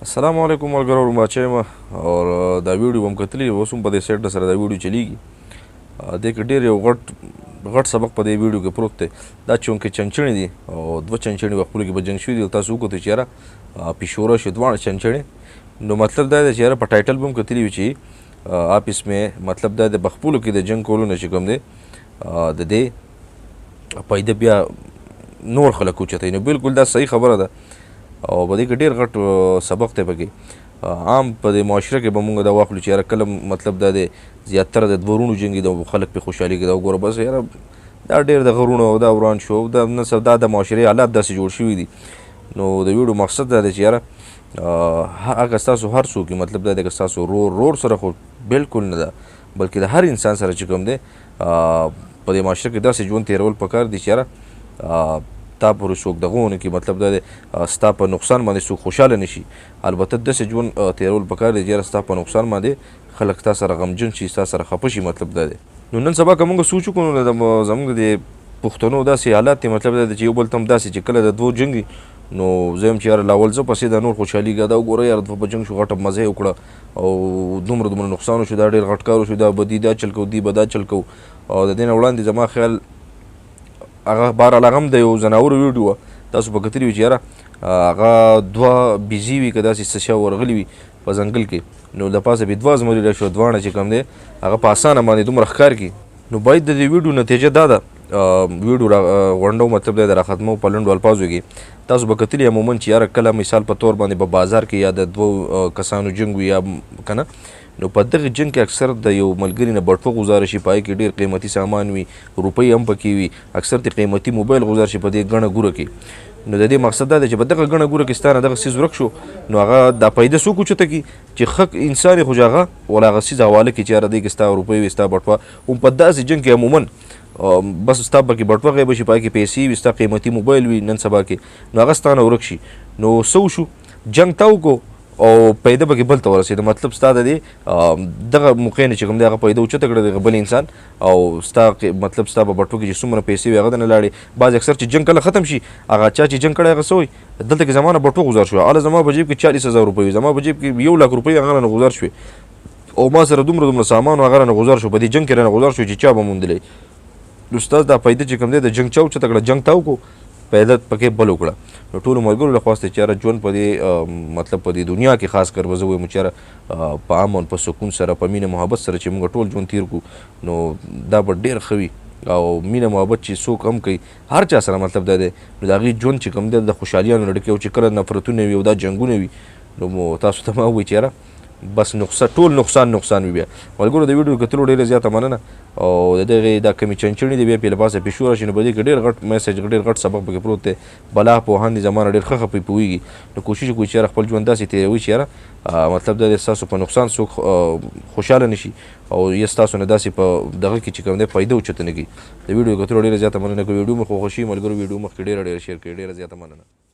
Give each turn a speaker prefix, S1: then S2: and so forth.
S1: السلام علیکم ملګرو ورماچی یم او دا ویډیو به م کتلي اوس هم په دې سیټ سره دا ویډیو چلیږي دې کې ډېر یو غټ سبق په دې ویډیو کې پروت دی دا چونکې چنچڼې دي او دوه چنچڼې په خپلو کې به جنګ شوي دي او تاسو وکتو چې یاره پیشوره شو دواړه چنچڼې نو مطلب دا دی چې یاره په ټایټل به هم کتلي وي چې آپ اس میں مطلب دا د بخپلو کې د جنګ کولو نه چې کوم دی د دې پیدا بیا نور خلک اوچتوي نو بلکل دا صحیح خبره ده او په دې کې ډېر غټ سبق دی پکې عام په دې معاشره کې به مونږ دا واخلو چې یاره کله مطلب دا دی زیاتره د دوه وروڼو جنګ د خلک پې خوشحالېږي دا وګوره بس یاره دا ډېر د غرونو او دا وران شو دا نن سبا د معاشرې حالات داسې جوړ شوي دي نو د ویډیو مقصد دا دی چې یاره هغه ستاسو هر څوک مطلب دا دی که ستاسو رور سره خو بلکل نه ده بلکې د هر انسان سره چې کوم دی په دې معاشره کې داسې ژوند تېرول پکار دي چې یاره تا پورې څوک دغه ونه کړي مطلب دا دی ستا په نقصان باندې څوک خوشحاله نه شي البته داسې ژوند تېرول پکار دی چې یاره ستا په نقصان باندې خلک تا سره غمجن شي ستا سره خفه شي مطلب دا دی نو نن سبا که موږ سوچ وکړو نو زموږ د پښتنو داسې حالات دي مطلب دا دی چې یو بل ته هم داسې چې کله د دوه جنګ نو زه یم چې یاره لاول زه پسې دا نور خوشحالېږه دا وګوره یاره دوه په جنګ شو غټه مزه یې وکړه او دومره نقصان وشو دا ډېر غټ کار وشو دا به دي دا چل کوو دی به دا چل کوو او د دې نه وړاندې زما خیال هغه بهرحال هغه هم د یو ځناورو ویډیو وه تاسو به کتلي وي چې یاره هغه دوه بیزي وي که داسې څه شی ورغلي وي په ځنګل کې نو د پاسه بې دوه زمري راشي دواړه چې کوم دی هغه په اسانه باندې دومره ښکار کړي نو باید د دې ویډیو نتیجه دا ده ویډیو غونډو مطلب دی د راختمو په لنډو الفاظو کې تاسو به کتلي عموما چې یاره کله مثال په طور باندې په بازار کې یا د دوو کسانو جنګ وي یا که نه نو په دغه جنګ کې اکثر د یو ملګري نه بټوه غوځاره شي په هغې کې ډېر قیمتي سامان وي روپۍ هم پکې وي اکثر د قیمتي موبایل غوځار شي په دې ګڼه ګوره کې نو د دې مقصد دا دی چې په دغه ګڼه ګوره کې ستا نه دغه څیز ورک شو نو هغه دا پیدا څوک اوچته کړي چې ښه انسان یې خو چې هغه ول هغه څیز حواله کړي چې یاره دی کې ستا روپۍ وي ستا بټوه هم په داسې جنګ کې عموما بس ستا پکې بټوه غیبه شي په هغې کې پیسې وي ستا قیمتي موبایل وي نن سبا کې نو هغه ستا نه ورک شي نو څه وشو جنګ ته وکړو او پیدا پکې بل ته ورسېده مطلب ستا د دې دغه موقع نه چې کوم دی هغه پیدا اوچته کړه دغه بل انسان او ستا مطلب ستا په بټوه کې چې څومره پیسې وي هغه د نه لاړې بعض اکثر چې جنګ کله ختم شي هغه چا چې جنګ کړی هغه څه وایي دلته کې زما نه بټوه غوځار شوه هله زما په جیب کې 40,000 روپۍ وي زما په جیب کې 1,00,000 روپۍ هغه رانه غوځار شوې او ما سره دومره سامان هغه رانه غوځار شو په دې جنګ کې رانه غوځار شو چې چا به موندلی نو ستاسو دا پیدا چې کوم دی د جنګ چا اوچته کړه جنګ ته وکړو پیدا پکې بل وکړه نو ټولو ملګرو له خواسته چې یاره ژوند په دې مطلب په دې دنیا کې خاص کر به زه وایم چې یاره په امن په سکون سره په مینه محبت سره چې موږ ټول ژوند تیر کړو نو دا به ډېر ښه وي او مینه محبت چې څوک هم کوي هر چا سره مطلب دا دی نو د هغې ژوند چې کوم دی د خوشحالیانو نه ډکې او چې کله نفرتونه وي او دا جنګونه وي نو تاسو ته ما ووایي چې یاره بس ټول نقصان وي بیا ملګرو د ویډیو کتلو ډېره زیاته مننه او د دغې دا کمې چنچڼې دي بیا پې له پاسه پیشو راشي نو په دې کې ډېر غټ میسج ډېر غټ سبق پکې پروت دی بلا پوهان دي زما نه ډېر ښه پې پوهېږي نو کوشش وکړئ چې یاره خپل ژوند داسې تېروئ چې یاره مطلب دا دی ستاسو په نقصان څوک خوشحاله نه شي او یا ستاسو نه داسې په دغه کې چې کوم دی فایده اوچته نه کړي د ویډیو کتلو ډېره زیاته مننه که ویډیو مو خوښه شي ملګرو ویډیو مخکې ډېره شیر کړئ ډېره زیاته مننه